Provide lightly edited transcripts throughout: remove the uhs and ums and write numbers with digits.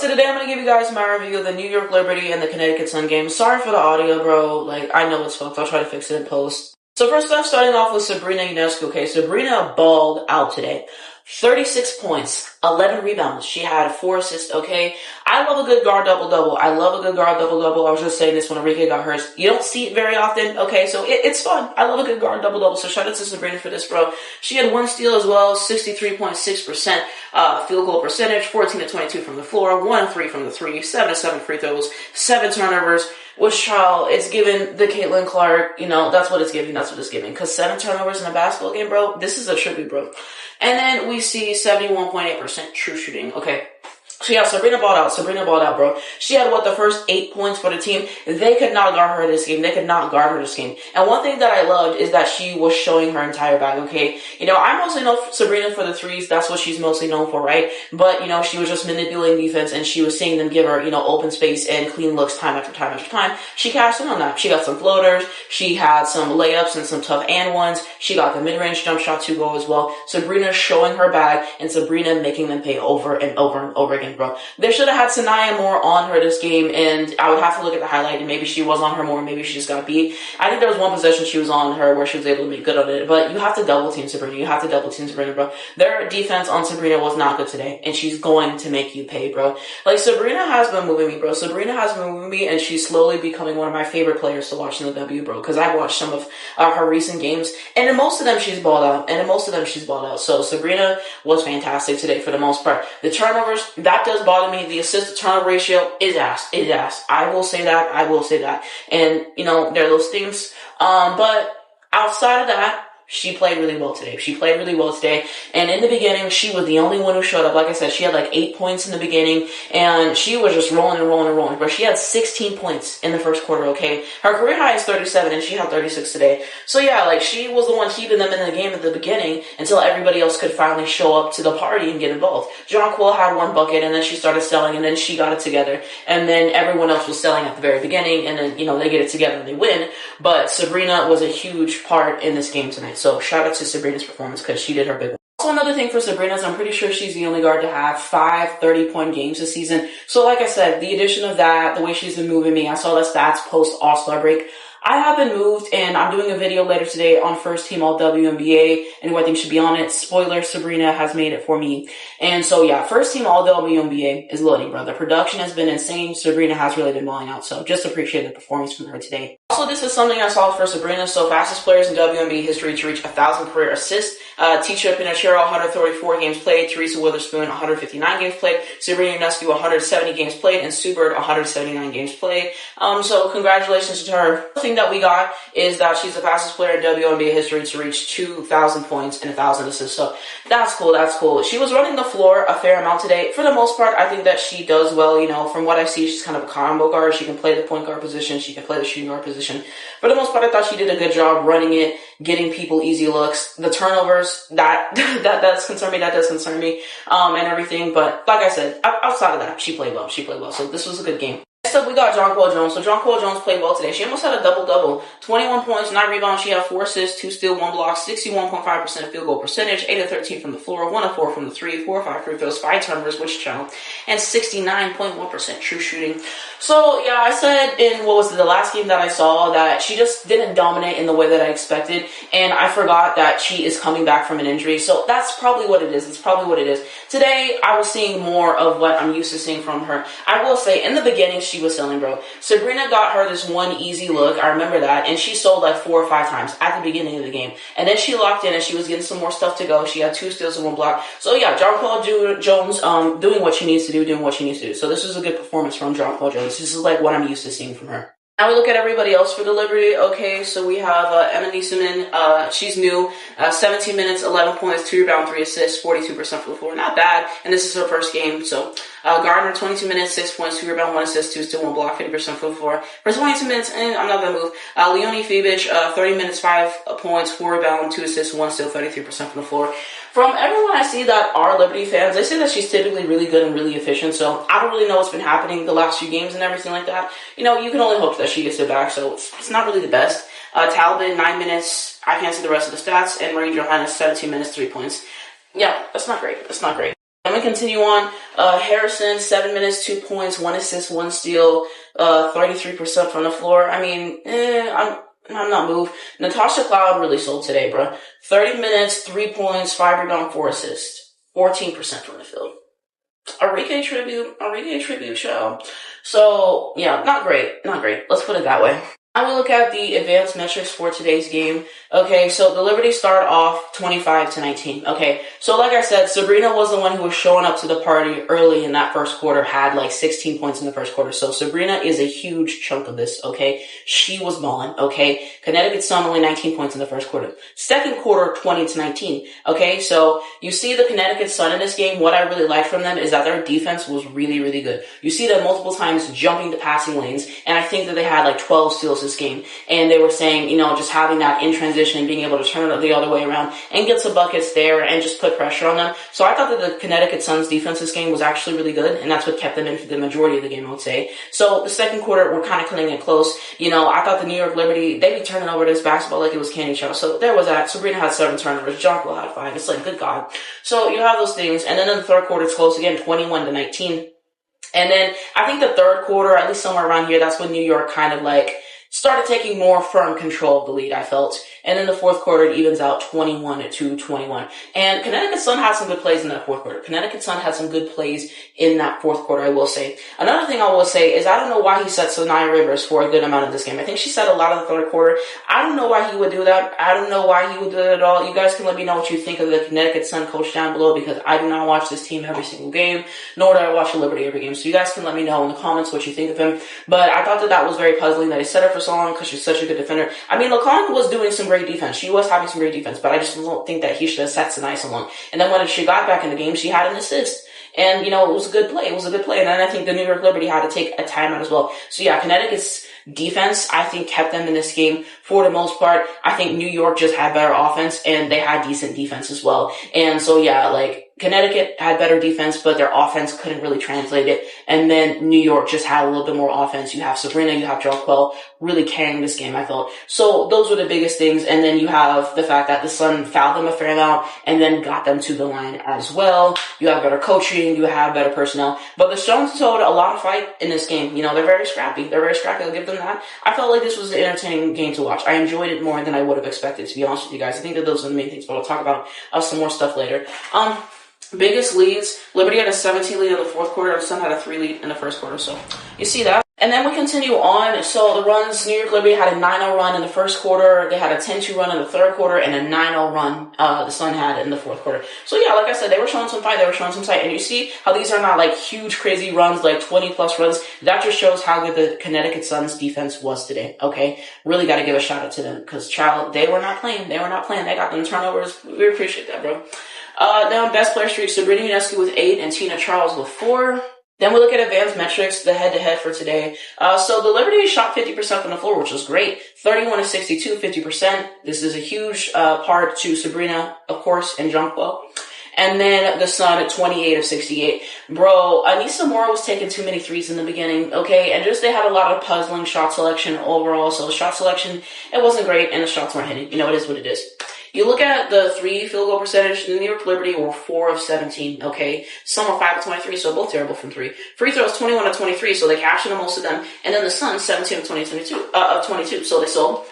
So today I'm going to give you guys my review of the New York Liberty and the Connecticut Sun game. Sorry for the audio, bro. Like, I know it's fucked. I'll try to fix it in post. So first off, starting off with Sabrina Ionescu. Okay, Sabrina balled out today. 36 points, 11 rebounds. She had 4 assists, okay? I love a good guard double-double. I love a good guard double-double. I was just saying this when Enrique got hurt. You don't see it very often, okay? So it's fun. I love a good guard double-double. So shout out to Sabrina for this, bro. She had 1 steal as well, 63.6% field goal percentage, 14 to 22 from the floor, 1 3 from the 3, 7 to 7 free throws, 7 turnovers. Which child, it's giving the Caitlin Clark, that's what it's giving, Because 7 turnovers in a basketball game, bro, this is a tribute, bro. And then we see 71.8% true shooting, okay? So yeah, Sabrina balled out, bro. She had, the first 8 points for the team. They could not guard her this game. And one thing that I loved is that she was showing her entire bag, okay? I mostly know Sabrina for the threes. That's what she's mostly known for, right? But, she was just manipulating defense and she was seeing them give her, open space and clean looks time after time after time. She cashed in on that. She got some floaters. She had some layups and some tough and ones. She got the mid-range jump shot to go as well. Sabrina showing her bag and Sabrina making them pay over and over and over again, bro. They should have had Sanaya more on her this game, and I would have to look at the highlight, and maybe she was on her more, maybe she just got beat. I think there was one possession she was on her where she was able to make good on it, but you have to double team Sabrina. Bro. Their defense on Sabrina was not good today, and she's going to make you pay, bro. Like, Sabrina has been moving me, bro. And she's slowly becoming one of my favorite players to watch in the W, bro, because I've watched some of her recent games, and in most of them she's balled out, So Sabrina was fantastic today for the most part. The turnovers, that does bother me. The assist to turnover ratio is ass. I will say that. And, there are those things. But outside of that, she played really well today. And in the beginning, she was the only one who showed up. Like I said, she had 8 points in the beginning, and she was just rolling. But she had 16 points in the first quarter, okay? Her career high is 37, and she had 36 today. So yeah, she was the one keeping them in the game at the beginning until everybody else could finally show up to the party and get involved. Jonquil had 1 bucket, and then she started selling, and then she got it together. And then everyone else was selling at the very beginning, and then, they get it together and they win. But Sabrina was a huge part in this game tonight. So shout out to Sabrina's performance because she did her big one. Also, another thing for Sabrina is I'm pretty sure she's the only guard to have 5 30-point games this season. So like I said, the addition of that, the way she's been moving me, I saw the stats post All-Star break. I have been moved, and I'm doing a video later today on First Team All WNBA and who I think should be on it. Spoiler, Sabrina has made it for me. And so yeah, First Team All WNBA is loading, bro. The production has been insane. Sabrina has really been balling out, so just appreciate the performance from her today. Also, this is something I saw for Sabrina. So fastest players in WNBA history to reach 1,000 career assists. Tisha Pinachero, 134 games played. Teresa Witherspoon, 159 games played. Sabrina Ionescu, 170 games played. And Sue Bird, 179 games played. So congratulations to her. The thing that we got is that she's the fastest player in WNBA history to reach 2,000 points and 1,000 assists. So that's cool. She was running the floor a fair amount today. For the most part, I think that she does well. From what I see, she's kind of a combo guard. She can play the point guard position. She can play the shooting guard position. For the most part, I thought she did a good job running it, getting people easy looks. The turnovers, that does concern me, and everything. But like I said, outside of that, she played well. So this was a good game. Next up, we got Jonquil Jones. So Jonquil Jones played well today. She almost had a double-double. 21 points, 9 rebounds. She had 4 assists, 2 steals, 1 block, 61.5% field goal percentage, 8 of 13 from the floor, 1 of 4 from the 3, 4 of 5 free throws, 5 turnovers, which channel, and 69.1% true shooting. So yeah, I said in, the last game that I saw that she just didn't dominate in the way that I expected, and I forgot that she is coming back from an injury. So that's probably what it is. Today, I was seeing more of what I'm used to seeing from her. I will say, in the beginning, she was selling, bro. Sabrina got her this one easy look. I remember that. And she sold 4 or 5 times at the beginning of the game. And then she locked in and she was getting some more stuff to go. She had 2 steals and 1 block. So yeah, Jonquil Jones, doing what she needs to do. So this was a good performance from Jonquil Jones. This is what I'm used to seeing from her. Now we look at everybody else for the Liberty. Okay, so we have Emma Niesemann. She's new. 17 minutes, 11 points, 2 rebounds, 3 assists, 42% from the floor. Not bad. And this is her first game. So Gardner, 22 minutes, 6 points, 2 rebounds, 1 assist, 2 steals, 1 block, 50% from the floor. For 22 minutes, I'm not going to move. Leonie Fibic, 30 minutes, 5 points, 4 rebounds, 2 assists, 1 steal, 33% from the floor. From everyone I see that are Liberty fans, they say that she's typically really good and really efficient, so I don't really know what's been happening the last few games and everything like that. You can only hope that she gets it back, so it's not really the best. Talbot, 9 minutes, I can't see the rest of the stats, and Marie Johannes, 17 minutes, 3 points. Yeah, that's not great. I'm going to continue on. Harrison, 7 minutes, 2 points, 1 assist, 1 steal, 33% from the floor. I mean, I'm not moved. Natasha Cloud really sold today, bro. 30 minutes, 3 points, 5 rebounds, 4 assists, 14% from the field. Arike tribute show. So, yeah, not great. Let's put it that way. I will look at the advanced metrics for today's game. Okay, so the Liberty started off 25-19. Okay, so like I said, Sabrina was the one who was showing up to the party early in that first quarter, had like 16 points in the first quarter. So Sabrina is a huge chunk of this, okay? She was balling, okay? Connecticut Sun only 19 points in the first quarter. Second quarter, 20-19. Okay, so you see the Connecticut Sun in this game. What I really liked from them is that their defense was really, really good. You see them multiple times jumping to passing lanes, and I think that they had like 12 steals this game. And they were saying, just having that in transition and being able to turn it the other way around and get some buckets there and just put pressure on them. So I thought that the Connecticut Sun's defense this game was actually really good, and that's what kept them in for the majority of the game, I would say. So the second quarter, we're kind of cutting it close. I thought the New York Liberty, they'd be turning over this basketball like it was candy chow. So there was that. Sabrina had 7 turnovers. Jonquil had 5. It's like, good God. So you have those things. And then in the third quarter, it's close again, 21-19. And then I think the third quarter, at least somewhere around here, that's when New York kind of like started taking more firm control of the lead, I felt. And then the fourth quarter, it evens out 21-21. And Connecticut Sun had some good plays in that fourth quarter. Connecticut Sun had some good plays in that fourth quarter, I will say. Another thing I will say is I don't know why he set Sanaya Rivers for a good amount of this game. I think she set a lot of the third quarter. I don't know why he would do that. I don't know why he would do it at all. You guys can let me know what you think of the Connecticut Sun coach down below, because I do not watch this team every single game, nor do I watch the Liberty every game. So you guys can let me know in the comments what you think of him. But I thought that was very puzzling that he set her for so long because she's such a good defender. I mean, LeCon was doing some great defense. She was having some great defense, but I just don't think that he should have set Sanaya so long. And then when she got back in the game, she had an assist. And, it was a good play. And then I think the New York Liberty had to take a timeout as well. So yeah, Connecticut's defense, I think, kept them in this game for the most part. I think New York just had better offense, and they had decent defense as well. And so yeah, like, Connecticut had better defense, but their offense couldn't really translate it. And then New York just had a little bit more offense. You have Sabrina, you have Jonquil really carrying this game, I felt. So those were the biggest things. And then you have the fact that the Sun fouled them a fair amount and then got them to the line as well. You have better coaching, you have better personnel. But the Stones showed a lot of fight in this game. They're very scrappy. I'll give them that. I felt like this was an entertaining game to watch. I enjoyed it more than I would have expected, to be honest with you guys. I think that those are the main things, but I'll talk about some more stuff later. Biggest leads, Liberty had a 17 lead in the fourth quarter, and Sun had a 3 lead in the first quarter, so you see that. And then we continue on. So the runs, New York Liberty had a 9-0 run in the first quarter, they had a 10-2 run in the third quarter, and a 9-0 run the Sun had in the fourth quarter. So yeah, like I said, they were showing some fight, they were showing some sight, and you see how these are not like huge crazy runs, like 20-plus runs. That just shows how good the Connecticut Sun's defense was today, okay? Really gotta give a shout out to them, because they were not playing, they got them turnovers. We appreciate that, bro. Now, best player streak, Sabrina Ionescu with 8 and Tina Charles with 4. Then we look at advanced metrics, the head-to-head for today. So the Liberty shot 50% from the floor, which was great. 31-62, 50%. This is a huge part to Sabrina, of course, and Jonquil. And then the Sun at 28-68. Bro, Anissa Mora was taking too many threes in the beginning, okay? And just they had a lot of puzzling shot selection overall. So the shot selection, it wasn't great, and the shots weren't hitting. It is what it is. You look at the 3 field goal percentage, the New York Liberty were 4 of 17, okay? Some were 5 of 23, so both terrible from 3. Free throws, 21 of 23, so they cashed in most of them. And then the Sun, 17 of 22, so they sold.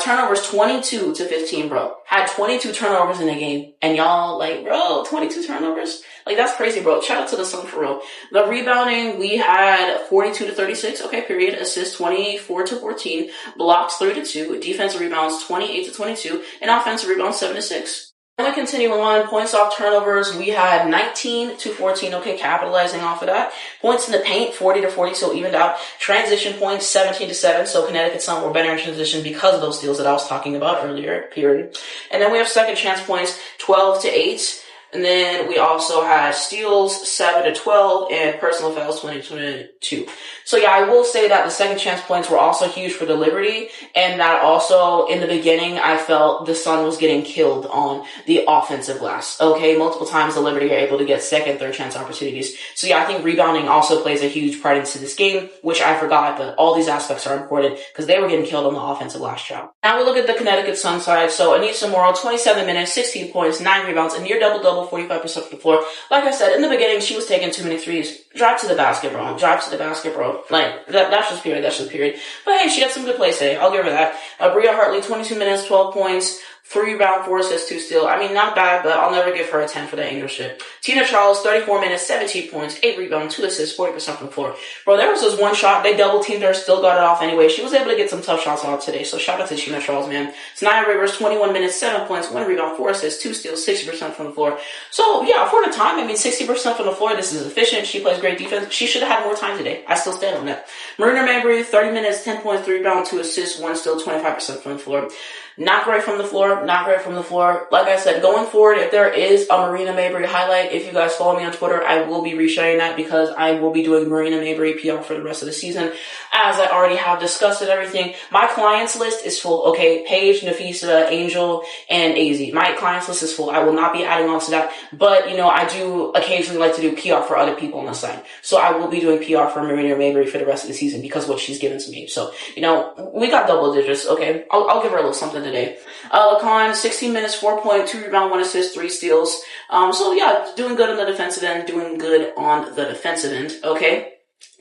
Turnovers, 22-15, bro. Had 22 turnovers in a game. And y'all, like, bro, 22 turnovers? Like, that's crazy, bro. Shout out to the Sun for real. The rebounding, we had 42-36, okay, period. Assists, 24-14. Blocks, 3-2. Defensive rebounds, 28-22. And offensive rebounds, 7-6. And we continue on. Points off turnovers, we had 19-14, okay, capitalizing off of that. Points in the paint, 40-40, so evened out. Transition points, 17-7, so Connecticut Sun were better in transition because of those steals that I was talking about earlier, period. And then we have second chance points, 12-8. And then we also had steals, 7-12, and personal fouls, 20-22. So yeah, I will say that the second chance points were also huge for the Liberty, and that also, in the beginning, I felt the Sun was getting killed on the offensive glass. Okay, multiple times the Liberty are able to get second, third chance opportunities. So yeah, I think rebounding also plays a huge part into this game, which I forgot, but all these aspects are important, because they were getting killed on the offensive glass job. Now we look at the Connecticut Sun side. So Anissa Mora, 27 minutes, 16 points, 9 rebounds, a near double-double double, 45% from the floor. Like I said, in the beginning, she was taking too many threes. Drive to the basket, bro. Drive to the basket, bro. Like, that's just period. That's just period. But hey, she had some good plays today. I'll give her that. Bria Hartley, 22 minutes, 12 points. 3 rebounds, 4 assists, 2 steals. I mean, not bad, but I'll never give her a 10 for that Angel shit. Tina Charles, 34 minutes, 17 points, 8 rebounds, 2 assists, 40% from the floor. Bro, there was this one shot. They double teamed her, still got it off anyway. She was able to get some tough shots off today, so shout out to Tina Charles, man. Nia Rivers, 21 minutes, 7 points, 1 rebound, 4 assists, 2 steals, 60% from the floor. So, yeah, for the time, I mean, 60% from the floor, this is efficient. She plays great defense. She should have had more time today. I still stand on that. Marina Mabrey, 30 minutes, 10 points, 3 rebounds, 2 assists, 1 steal, 25% from the floor. Not great from the floor, not great from the floor. Like I said, going forward, if there is a Marina Mabrey highlight, if you guys follow me on Twitter, I will be resharing that because I will be doing Marina Mabrey PR for the rest of the season. As I already have discussed and everything, my clients list is full. Okay, Paige, Nafisa, Angel, and AZ. My clients list is full. I will not be adding on to that, but you know, I do occasionally like to do PR for other people on the site. So I will be doing PR for Marina Mabrey for the rest of the season because what she's given to me. So, you know, we got double digits, okay? I'll give her a little something today. Lacan, 16 minutes, 4 points, 2 rebounds, 1 assist, 3 steals. So yeah, doing good on the defensive end, doing good on the defensive end, okay?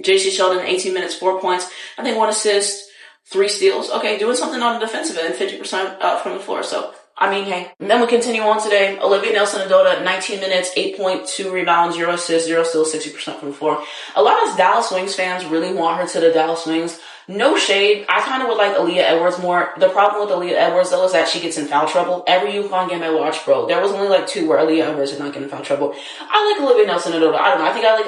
JC Sheldon, 18 minutes, 4 points, I think 1 assist, 3 steals. Okay, doing something on the defensive end, 50% from the floor, so I mean, hey. And then we continue on today. Olivia Nelson-Ododa, 19 minutes, 8.2 rebounds, 0 assists, 0 steals, 60% from the floor. A lot of Dallas Wings fans really want her to the Dallas Wings. No shade. I kind of would like Aaliyah Edwards more. The problem with Aaliyah Edwards, though, is that she gets in foul trouble. Every UConn game I watched, bro, there was only like 2 where Aaliyah Edwards did not get in foul trouble. I like Olivia Nelson-Ododa. I don't know. I think I like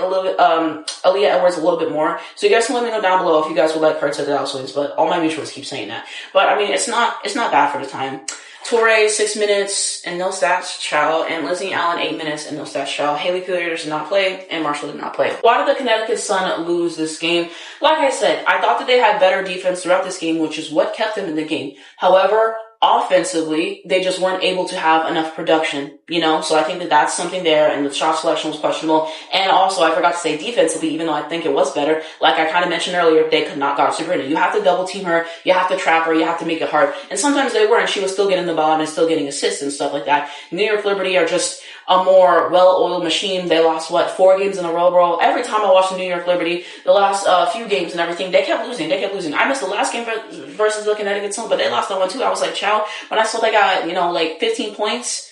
Aaliyah Edwards a little bit more. So you guys can let me know down below if you guys would like her to the Dallas Wings, but all my mutuals keep saying that. But I mean, it's not bad for the time. Torrey, 6 minutes and no stats, Chow, and Lizzie Allen, 8 minutes and no stats, Chow. Haley Pilliard did not play, and Marshall did not play. Why did the Connecticut Sun lose this game? Like I said, I thought that they had better defense throughout this game, which is what kept them in the game. However, offensively, they just weren't able to have enough production, you know? So I think that that's something there, and the shot selection was questionable. And also, I forgot to say defensively, even though I think it was better, like I kind of mentioned earlier, they could not guard Sabrina. You have to double team her, you have to trap her, you have to make it hard. And sometimes they were, and she was still getting the ball and still getting assists and stuff like that. New York Liberty are just a more well-oiled machine. They lost, 4 games in a row, bro? Every time I watched the New York Liberty, the last few games and everything, they kept losing. I missed the last game versus the Connecticut Sun, but they lost that one too. I was like, chow. When I saw they got, 15 points,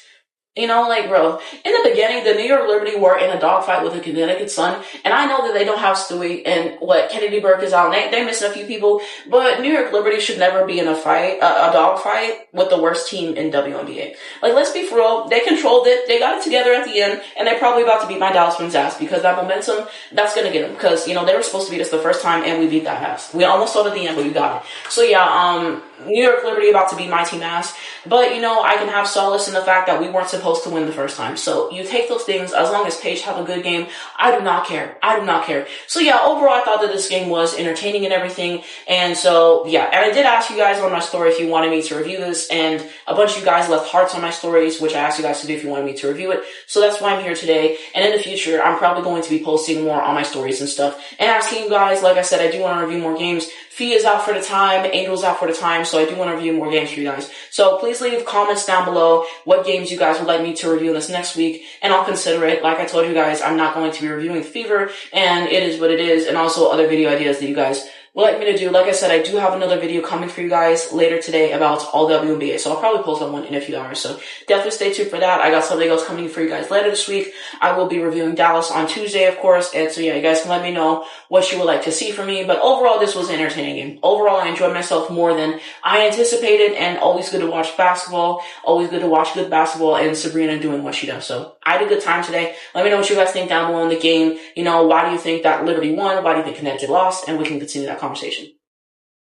bro, in the beginning, the New York Liberty were in a dogfight with the Connecticut Sun, and I know that they don't have Stewie and Kennedy Burke is out. They missing a few people, but New York Liberty should never be in a dogfight with the worst team in WNBA. Like, let's be for real, they controlled it, they got it together at the end, and they're probably about to beat my Dallas Wings ass because that momentum, that's gonna get them, because, they were supposed to beat us the first time, and we beat that ass. We almost saw it at the end, but we got it. So yeah, New York Liberty about to beat my team ass, but, I can have solace in the fact that we weren't supposed to win the first time. So you take those things, as long as Paige have a good game, I do not care. So yeah, overall, I thought that this game was entertaining and everything. And so, yeah, and I did ask you guys on my story if you wanted me to review this, and a bunch of you guys left hearts on my stories, which I asked you guys to do if you wanted me to review it. So that's why I'm here today. And in the future, I'm probably going to be posting more on my stories and stuff, and asking you guys, like I said, I do want to review more games. Fee is out for the time, Angel's out for the time, so I do want to review more games for you guys. So please leave comments down below what games you guys would like me to review this next week, and I'll consider it. Like I told you guys, I'm not going to be reviewing Fever, and it is what it is, and also other video ideas that you guys would like me to do. Like I said, I do have another video coming for you guys later today about all WNBA, so I'll probably post that one in a few hours, so definitely stay tuned for that. I got something else coming for you guys later this week. I will be reviewing Dallas on Tuesday, of course, and so yeah, you guys can let me know what you would like to see from me, but overall, this was an entertaining game. Overall, I enjoyed myself more than I anticipated, and always good to watch basketball, always good to watch good basketball, and Sabrina doing what she does, so I had a good time today. Let me know what you guys think down below in the game. Why do you think that Liberty won? Why do you think Connecticut lost? And we can continue that conversation.